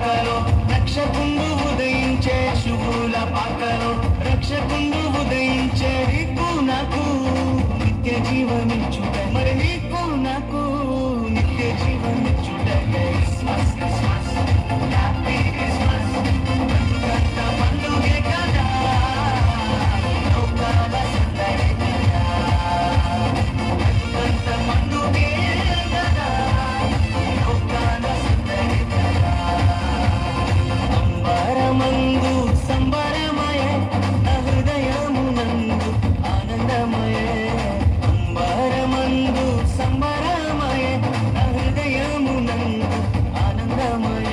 పాకలో రక్షకుండు ఉదయించే శుభుల పాకలో రక్షకుండు ఉదయించే నీకు నాకు నిత్య జీవమిచ్చుట మరి నీకు నాకు నిత్య జీవమిచ్చుట క్రిస్మస్ క్రిస్మస్ హ్యాపీ క్రిస్మస్ బ్రతుకంత పండుగే కదా లోకాల సందడి కదా బ్రతుకంత పండుగే కదా లోకాల సందడి కదా అంబరమందు సంబరమయ హృదయమునందు ఆనందమయ అంబరమందు సంబరమయ హృదయమునందు ఆనందమయ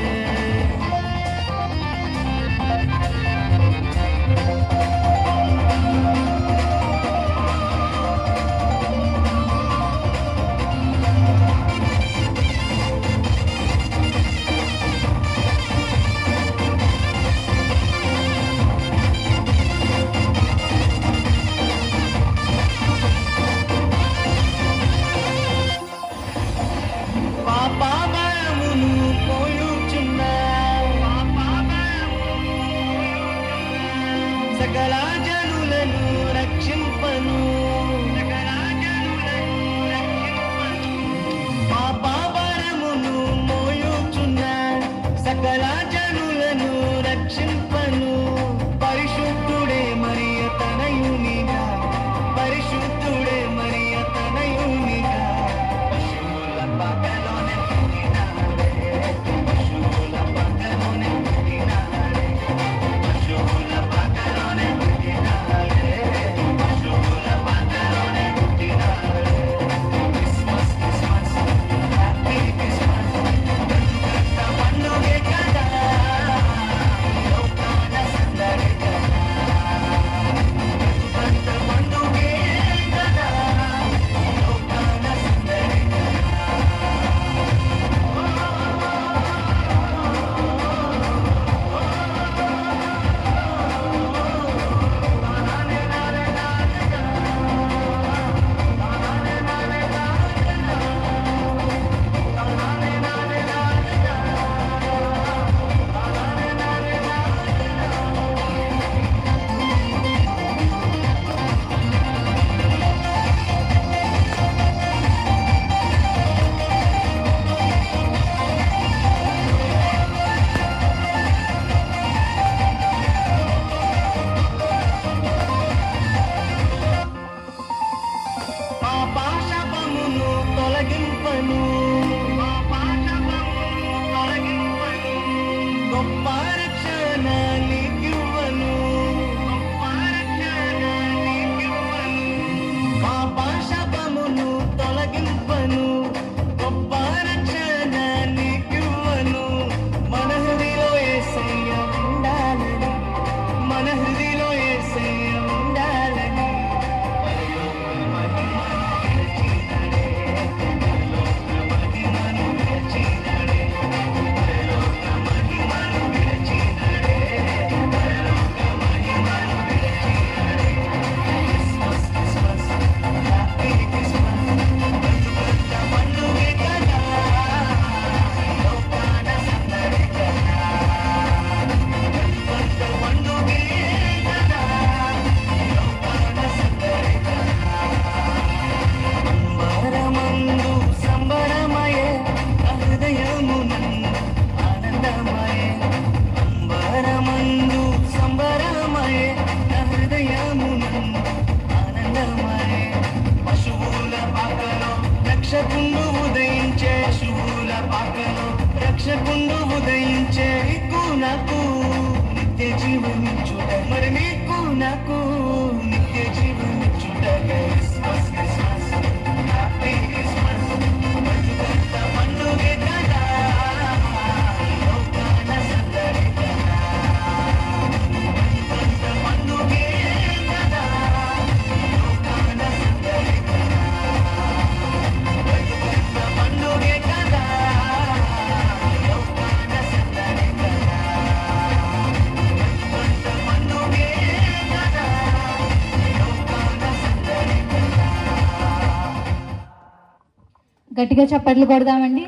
పాపమును పోయుచున్న సకల జనులను రక్షింపను పాపమును మోయుచున్న సకల జనులను రక్షింపను పరిశుద్ధుడే మరియ తనయునిగా పరిశుద్ధుడే మరియ తనయునిగా పశువుల పగలోనే పుట్టినాడే పశువుల పగలోనే పుట్టినాడే పశువుల పగలోనే పుట్టినాడే పశువుల పగలోనే పుట్టినాడే క్రిస్మస్ క్రిస్మస్ హ్యాపీ క్రిస్మస్ బ్రతుకంత పండుగే కదా లోకాల సందడి కదా బ్రతుకంత పండుగే కదా లోకాల సందడి పాపమును తొలగింపను గొప్ప రక్షణ నీకివ్వను పాపమును తొలగింపను గొప్ప రక్షణ నీకివ్వను మన హృదయలో యేసయ్య ఉండాలని మన హృదయలో యేసయ్య ఉండాలని అంబరమందు సంబరమయ హృదయమునందు ఆనందమయ అంబరమందు సంబరమయ హృదయమునందు ఆనందమయ పశువుల పాకలో రక్షకుండు ఉదయించే శుభుల పాకలో రక్షకుండు ఉదయించే నీకు నాకు నిత్య జీవమిచ్చుట మరి నీకు నాకు నిత్య జీవమిచ్చుట క్రిస్మస్ క్రిస్మస్ హ్యాపీ క్రిస్మస్ బ్రతుకంత పండుగే కదా లోకాల సందడి కదా బ్రతుకంత పండుగే కదా లోకాల సందడి కదా బ్రతుకంత పండుగే కదా లోకాల సందడి కదా బ్రతుకంత పండుగే కదా లోకాల సందడి కదా గట్టిగా చప్పట్లు కొడదామండి.